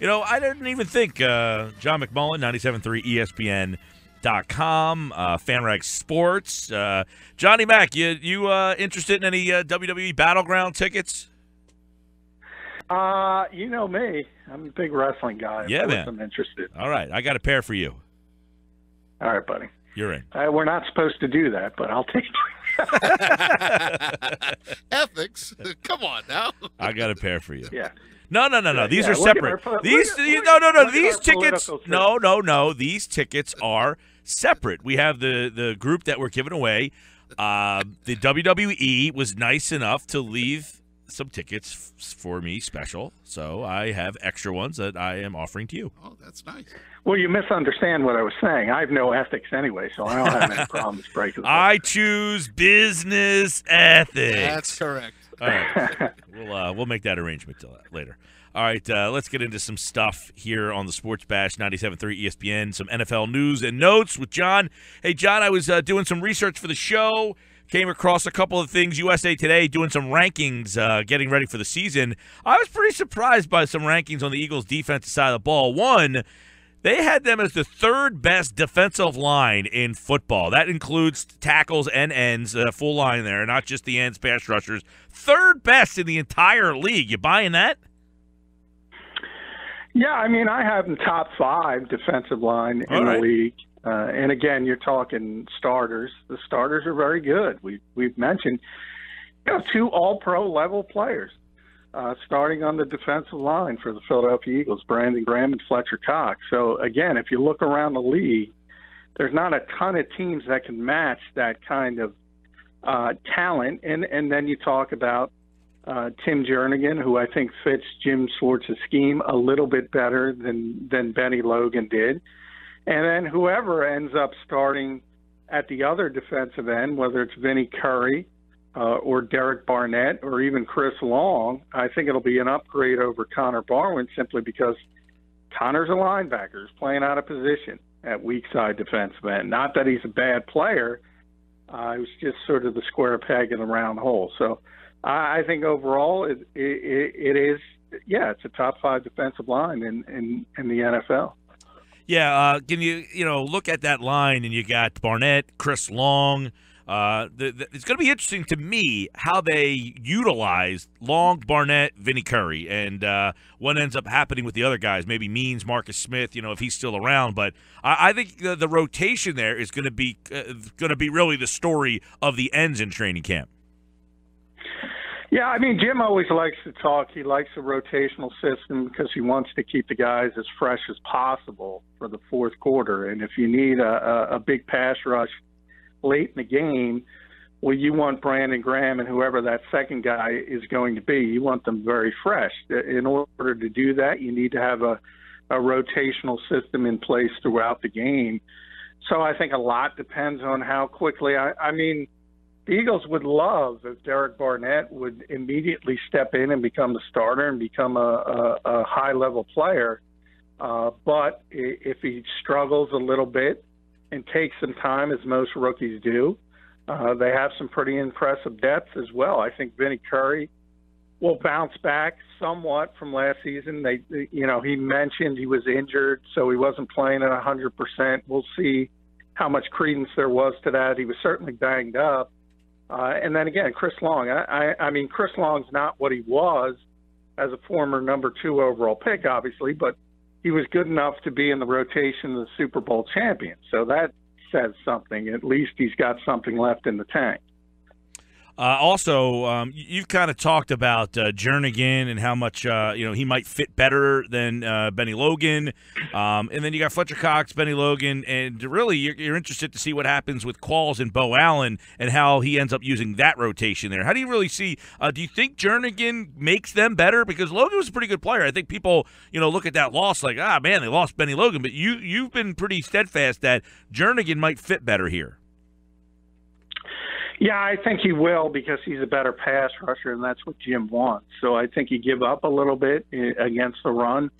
I didn't even think John McMullen, 97.3 ESPN.com, FanRag Sports. Johnny Mac, you interested in any WWE Battleground tickets? You know me. I'm a big wrestling guy. Yeah, man. I'm interested. All right. I got a pair for you. All right, buddy. You're in. We're not supposed to do that, but I'll take it. Ethics. Come on now. I got a pair for you. Yeah. No. These are separate. These tickets. No. These tickets are separate. We have the group that we're giving away. The WWE was nice enough to leave some tickets for me special, so I have extra ones that I am offering to you. Oh, that's nice. Well, you misunderstand what I was saying. I have no ethics anyway, so I don't have any problems breaking. I choose business ethics. That's correct. All right. We'll make that arrangement later. All right, let's get into some stuff here on the Sports Bash 97.3 ESPN, some NFL news and notes with John. Hey, John, I was doing some research for the show, came across a couple of things. USA Today doing some rankings, getting ready for the season. I was pretty surprised by some rankings on the Eagles' defensive side of the ball. One, they had them as the third best defensive line in football. That includes tackles and ends, full line there, not just the ends, pass rushers. Third best in the entire league. You buying that? Yeah, I mean, I have them top 5 defensive line in the league. And again, you're talking starters. The starters are very good. We've mentioned 2 all-pro level players starting on the defensive line for the Philadelphia Eagles, Brandon Graham and Fletcher Cox. So again, if you look around the league, there's not a ton of teams that can match that kind of talent. And then you talk about Tim Jernigan, who I think fits Jim Schwartz's scheme a little bit better than Benny Logan did. And then whoever ends up starting at the other defensive end, whether it's Vinnie Curry or Derek Barnett or even Chris Long, I think it'll be an upgrade over Connor Barwin simply because Connor's a linebacker, he's playing out of position at weak side defensive end. Not that he's a bad player. It was just sort of the square peg in the round hole. So I think overall it is, it's a top 5 defensive line in the NFL. Yeah, can you look at that line and you got Barnett, Chris Long. It's going to be interesting to me how they utilize Long, Barnett, Vinnie Curry, and what ends up happening with the other guys. Maybe Means, Marcus Smith, if he's still around. But I think the rotation there is going to be really the story of the ends in training camp. Yeah, I mean, Jim always likes to talk. He likes a rotational system because he wants to keep the guys as fresh as possible for the fourth quarter. And if you need a big pass rush late in the game, well, you want Brandon Graham and whoever that second guy is going to be. You want them very fresh. In order to do that, you need to have a rotational system in place throughout the game. So I think a lot depends on how quickly. I mean, the Eagles would love if Derek Barnett would immediately step in and become the starter and become a high-level player. But if he struggles a little bit and takes some time, as most rookies do, they have some pretty impressive depth as well. I think Vinnie Curry will bounce back somewhat from last season. He mentioned he was injured, so he wasn't playing at 100%. We'll see how much credence there was to that. He was certainly banged up. And then again, Chris Long. I mean, Chris Long's not what he was as a former number 2 overall pick, obviously, but he was good enough to be in the rotation of the Super Bowl champion. So that says something. At least he's got something left in the tank. Also, you've kind of talked about Jernigan and how much he might fit better than Benny Logan, and then you got Fletcher Cox, Benny Logan, and really you're interested to see what happens with Qualls and Bo Allen and how he ends up using that rotation there. How do you really see? Do you think Jernigan makes them better? Because Logan was a pretty good player. I think people look at that loss like, man, they lost Benny Logan, but you've been pretty steadfast that Jernigan might fit better here. Yeah, I think he will because he's a better pass rusher, and that's what Jim wants. So I think he give up a little bit against the run,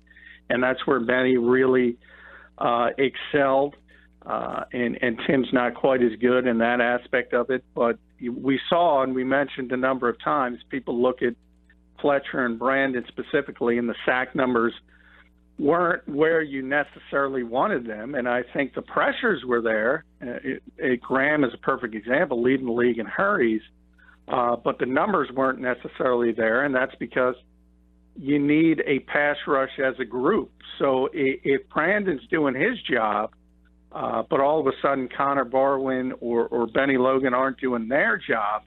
and that's where Benny really excelled. And Tim's not quite as good in that aspect of it. But we saw, and we mentioned a number of times, people look at Fletcher and Brandon specifically, and the sack numbers weren't where you necessarily wanted them, and I think the pressures were there. Graham is a perfect example, leading the league in hurries, but the numbers weren't necessarily there, and that's because you need a pass rush as a group. So if Brandon's doing his job, but all of a sudden Connor Barwin or Benny Logan aren't doing their job,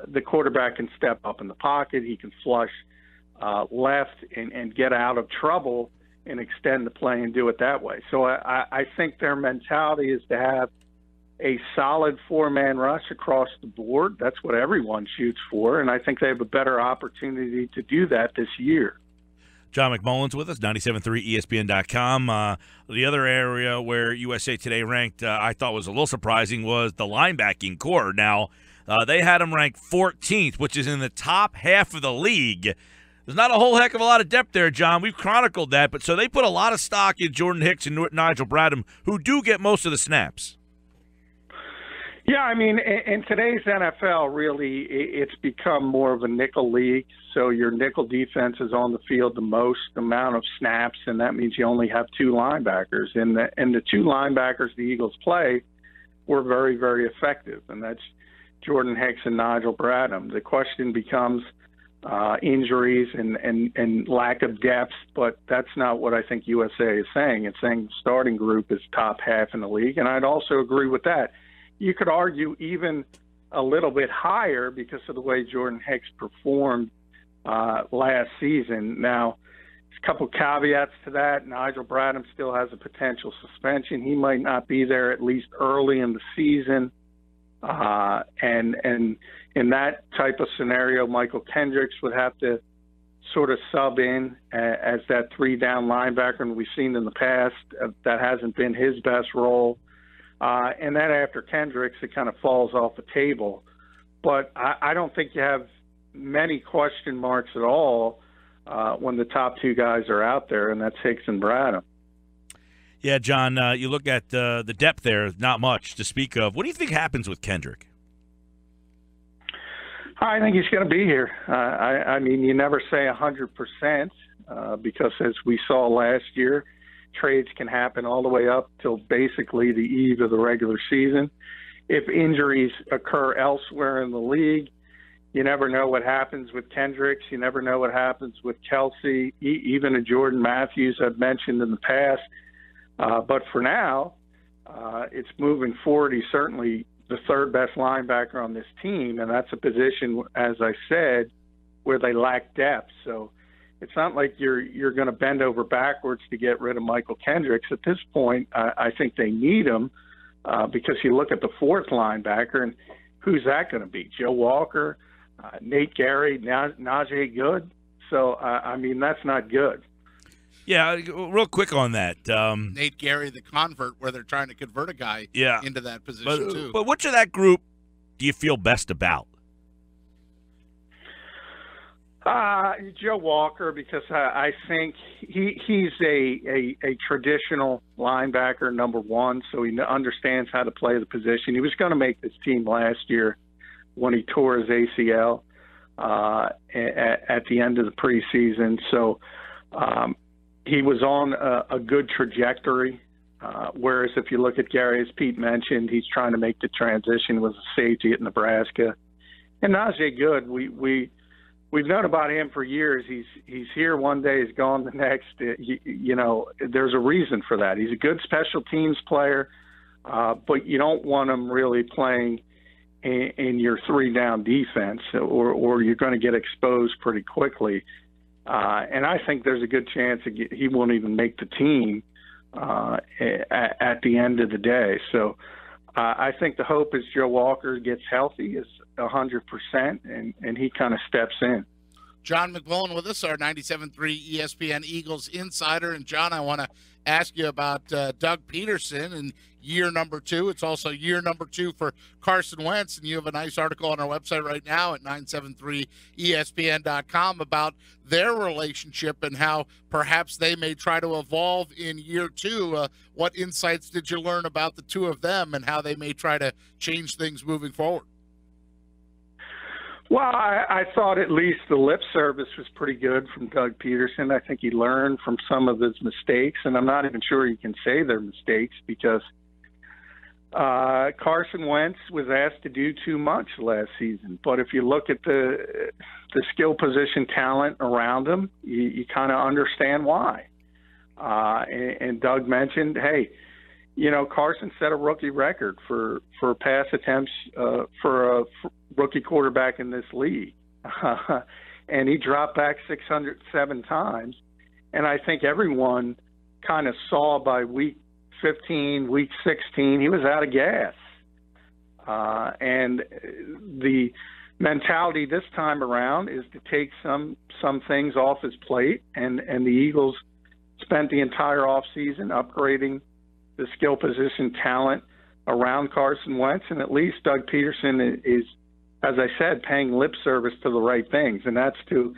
the quarterback can step up in the pocket. He can flush left and get out of trouble and extend the play and do it that way. So I think their mentality is to have a solid four-man rush across the board. That's what everyone shoots for, and I think they have a better opportunity to do that this year. John McMullen's with us, 97.3 ESPN.com. The other area where USA Today ranked, I thought was a little surprising, was the linebacking core. Now, they had them ranked 14th, which is in the top half of the league. There's not a whole heck of a lot of depth there, John. We've chronicled that, but so they put a lot of stock in Jordan Hicks and Nigel Bradham, who do get most of the snaps. Yeah, I mean, in today's NFL, really, it's become more of a nickel league. So your nickel defense is on the field the most amount of snaps, and that means you only have two linebackers. And the two linebackers the Eagles play were very, very effective, and that's Jordan Hicks and Nigel Bradham. The question becomes injuries and lack of depth, but that's not what I think USA is saying. It's saying the starting group is top half in the league, and I'd also agree with that. You could argue even a little bit higher because of the way Jordan Hicks performed last season. Now, there's a couple caveats to that. Nigel Bradham still has a potential suspension. He might not be there at least early in the season. And in that type of scenario, Michael Kendricks would have to sort of sub in as that three-down linebacker, and we've seen in the past that hasn't been his best role. And then after Kendricks, it kind of falls off the table. But I don't think you have many question marks at all when the top two guys are out there, and that's Hicks and Bradham. Yeah, John, you look at the depth there, not much to speak of. What do you think happens with Kendrick? I think he's going to be here. I mean, you never say 100% because as we saw last year, trades can happen all the way up till basically the eve of the regular season. If injuries occur elsewhere in the league, you never know what happens with Kendricks. You never know what happens with Kelsey, even a Jordan Matthews I've mentioned in the past. But for now, it's moving forward. He's certainly the third best linebacker on this team, and that's a position, as I said, where they lack depth. So it's not like you're going to bend over backwards to get rid of Michael Kendricks. At this point, I think they need him because you look at the fourth linebacker, and who's that going to be? Joe Walker, Nate Gary, Najee Good? So, I mean, that's not good. Yeah, real quick on that. Nate Gary, the convert, where they're trying to convert a guy into that position, too. But which of that group do you feel best about? Joe Walker, because I think he's a traditional linebacker, number one, so he understands how to play the position. He was going to make this team last year when he tore his ACL at the end of the preseason. So he was on a good trajectory, whereas if you look at Gary, as Pete mentioned, he's trying to make the transition with a safety at Nebraska. And Najee Good, we've known about him for years. He's here one day, he's gone the next. You know, there's a reason for that. He's a good special teams player, but you don't want him really playing in your three-down defense, or you're going to get exposed pretty quickly. And I think there's a good chance he won't even make the team at the end of the day. So I think the hope is Joe Walker gets healthy, is 100%, and he kind of steps in. John McMullen with us, our 97.3 ESPN Eagles insider. And, John, I want to ask you about Doug Peterson and year number 2. It's also year number 2 for Carson Wentz, and you have a nice article on our website right now at 973ESPN.com about their relationship and how perhaps they may try to evolve in year 2. What insights did you learn about the two of them and how they may try to change things moving forward? Well, I thought at least the lip service was pretty good from Doug Peterson. I think he learned from some of his mistakes, and I'm not even sure you can say they're mistakes because Carson Wentz was asked to do too much last season. But if you look at the skill position talent around him, you kind of understand why. And Doug mentioned, hey, Carson set a rookie record for pass attempts for a rookie quarterback in this league. And he dropped back 607 times. And I think everyone kind of saw by week 15, week 16, he was out of gas. And the mentality this time around is to take some things off his plate. And the Eagles spent the entire offseason upgrading the skill position talent around Carson Wentz, and at least Doug Peterson is, as I said, paying lip service to the right things, and that's to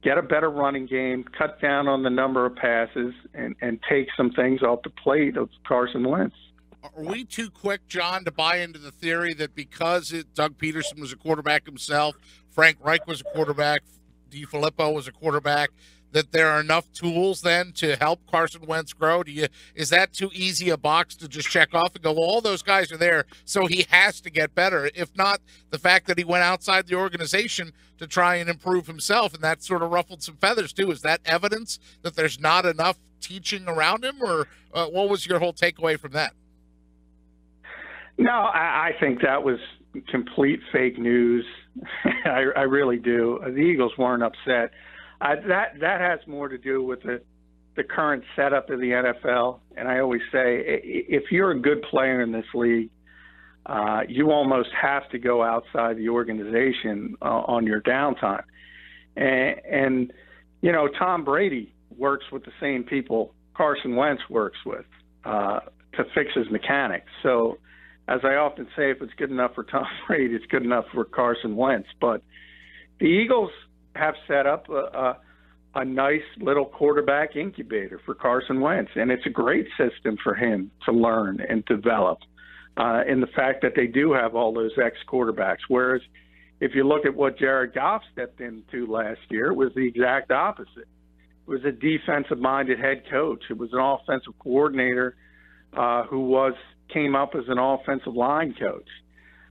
get a better running game, cut down on the number of passes, and take some things off the plate of Carson Wentz. Are we too quick, John, to buy into the theory that because Doug Peterson was a quarterback himself, Frank Reich was a quarterback, DeFilippo was a quarterback, that there are enough tools then to help Carson Wentz grow? Is that too easy a box to just check off and go, well, all those guys are there, so he has to get better? If not, the fact that he went outside the organization to try and improve himself, and that sort of ruffled some feathers too. Is that evidence that there's not enough teaching around him, or what was your whole takeaway from that? No, I think that was complete fake news. I really do. The Eagles weren't upset. That has more to do with the current setup of the NFL. And I always say, if you're a good player in this league, you almost have to go outside the organization on your downtime. And Tom Brady works with the same people Carson Wentz works with to fix his mechanics. So, as I often say, if it's good enough for Tom Brady, it's good enough for Carson Wentz. But the Eagles have set up a nice little quarterback incubator for Carson Wentz, and it's a great system for him to learn and develop in the fact that they do have all those ex-quarterbacks. Whereas if you look at what Jared Goff stepped into last year, it was the exact opposite. It was a defensive-minded head coach. It was an offensive coordinator who came up as an offensive line coach.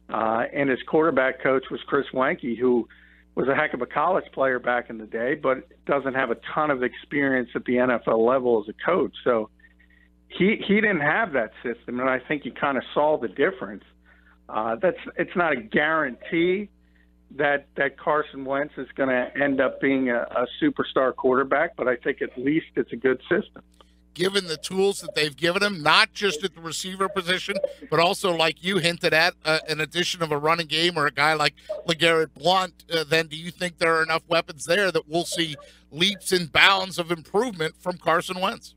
And his quarterback coach was Chris Wenke, who was a heck of a college player back in the day, but doesn't have a ton of experience at the NFL level as a coach. So he didn't have that system, and I think he kind of saw the difference. It's not a guarantee that Carson Wentz is going to end up being a superstar quarterback, but I think at least it's a good system. Given the tools that they've given him, not just at the receiver position, but also, like you hinted at, an addition of a running game or a guy like LeGarrette Blount, then do you think there are enough weapons there that we'll see leaps and bounds of improvement from Carson Wentz?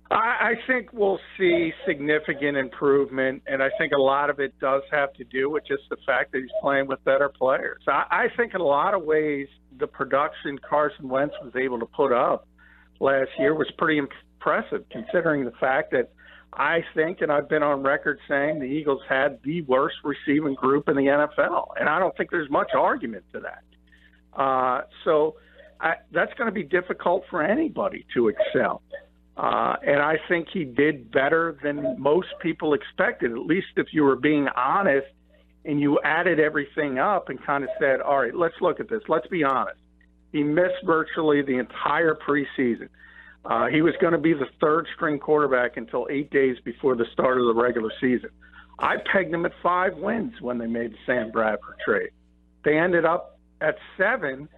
I think we'll see significant improvement, and I think a lot of it does have to do with just the fact that he's playing with better players. I think in a lot of ways the production Carson Wentz was able to put up last year was pretty impressive, considering the fact that I think, and I've been on record saying, the Eagles had the worst receiving group in the NFL, and I don't think there's much argument to that. So that's going to be difficult for anybody to excel. And I think he did better than most people expected, at least if you were being honest and you added everything up and kind of said, all right, let's look at this. Let's be honest. He missed virtually the entire preseason. He was going to be the third-string quarterback until 8 days before the start of the regular season. I pegged him at 5 wins when they made the Sam Bradford trade. They ended up at 7,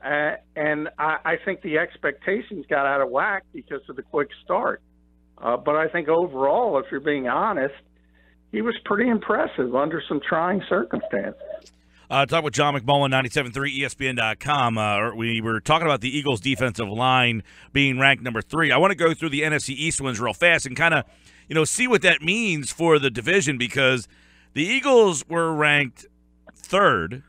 and I think the expectations got out of whack because of the quick start. But I think overall, if you're being honest, he was pretty impressive under some trying circumstances. Talk with John McMullen, 97.3 ESPN.com. We were talking about the Eagles' defensive line being ranked number 3. I want to go through the NFC East ones real fast and kind of, see what that means for the division, because the Eagles were ranked 3rd.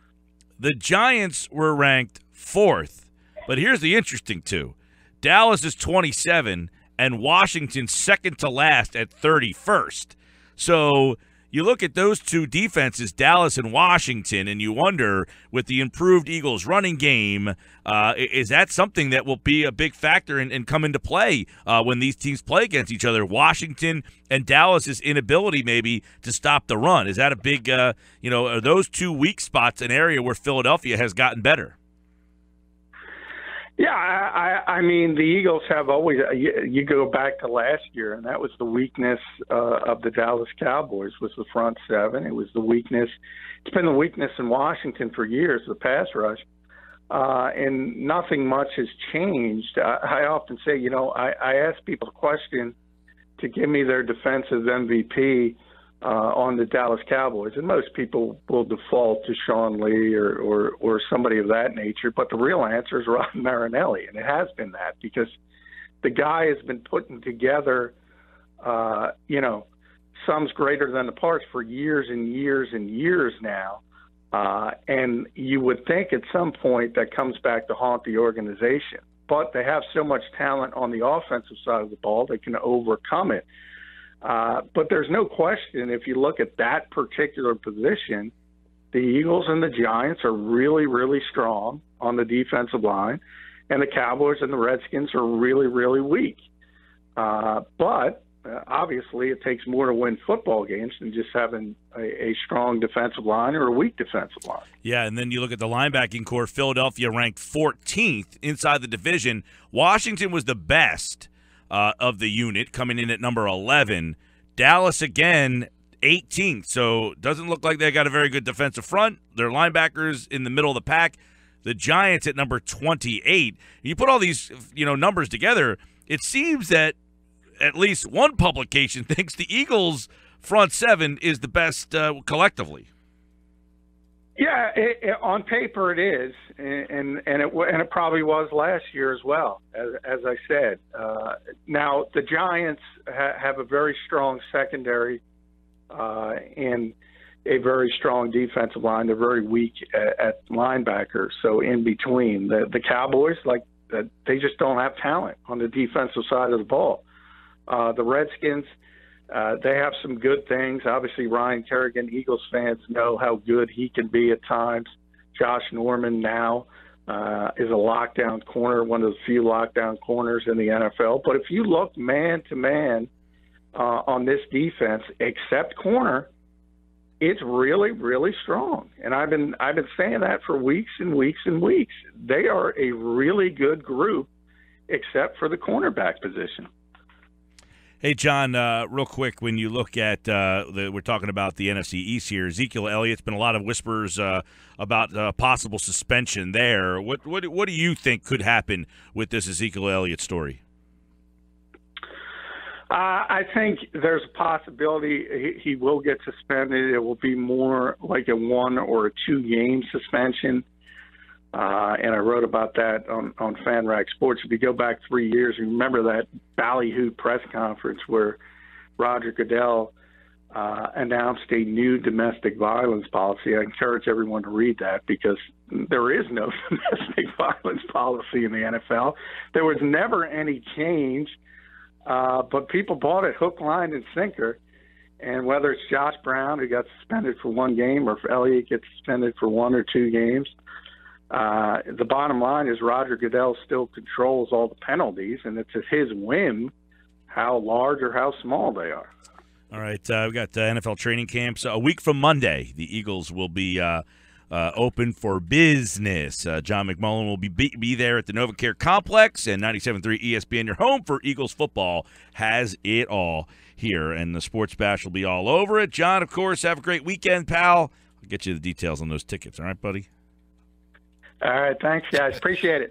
The Giants were ranked 4th. But here's the interesting two. Dallas is 27, and Washington second to last at 31st. So you look at those two defenses, Dallas and Washington, and you wonder, with the improved Eagles running game, is that something that will be a big factor and come into play when these teams play against each other? Washington and Dallas's inability maybe to stop the run. Is that a big, are those two weak spots an area where Philadelphia has gotten better? Yeah, I mean, the Eagles have always, you go back to last year, and that was the weakness of the Dallas Cowboys was the front seven. It was the weakness. It's been the weakness in Washington for years, the pass rush, and nothing much has changed. I often say, I ask people a question to give me their defensive MVP on the Dallas Cowboys, and most people will default to Sean Lee or somebody of that nature. But the real answer is Rod Marinelli, and it has been that because the guy has been putting together, sums greater than the parts for years and years and years now. And you would think at some point that comes back to haunt the organization. But they have so much talent on the offensive side of the ball, they can overcome it. But there's no question, if you look at that particular position, the Eagles and the Giants are really, really strong on the defensive line, and the Cowboys and the Redskins are really, really weak. But obviously it takes more to win football games than just having a strong defensive line or a weak defensive line. Yeah, and then you look at the linebacking core. Philadelphia ranked 14th inside the division. Washington was the best of the unit, coming in at number 11. Dallas, again, 18th. So doesn't look like they got a very good defensive front. Their linebackers in the middle of the pack. The Giants at number 28. You put all these numbers together, it seems that at least one publication thinks the Eagles' front seven is the best collectively. Yeah, on paper it is, and it probably was last year as well, as I said. Now the Giants have a very strong secondary and a very strong defensive line. They're very weak at linebacker, so in between. The Cowboys, they just don't have talent on the defensive side of the ball. The Redskins, they have some good things. Obviously, Ryan Kerrigan, Eagles fans know how good he can be at times. Josh Norman now is a lockdown corner, one of the few lockdown corners in the NFL. But if you look man-to-man on this defense, except corner, it's really, really strong. And I've been saying that for weeks and weeks and weeks. They are a really good group, except for the cornerback position. Hey, John, real quick, when you look at we're talking about the NFC East here, Ezekiel Elliott's been a lot of whispers about possible suspension there. What do you think could happen with this Ezekiel Elliott story? I think there's a possibility he will get suspended. It will be more like a 1 or a 2 game suspension. And I wrote about that on FanRag Sports. If you go back 3 years, you remember that ballyhoo press conference where Roger Goodell announced a new domestic violence policy. I encourage everyone to read that because there is no domestic violence policy in the NFL. There was never any change, but people bought it hook, line, and sinker. And whether it's Josh Brown, who got suspended for 1 game, or if Elliott gets suspended for 1 or 2 games, the bottom line is Roger Goodell still controls all the penalties, and it's at his whim how large or how small they are. All right, we've got NFL training camps. A week from Monday, the Eagles will be open for business. John McMullen will be there at the NovaCare Complex, and 97.3 ESPN, your home for Eagles football, has it all here, and the Sports Bash will be all over it. John, of course, have a great weekend, pal. I'll get you the details on those tickets. All right, buddy? All right, thanks, guys. Appreciate it.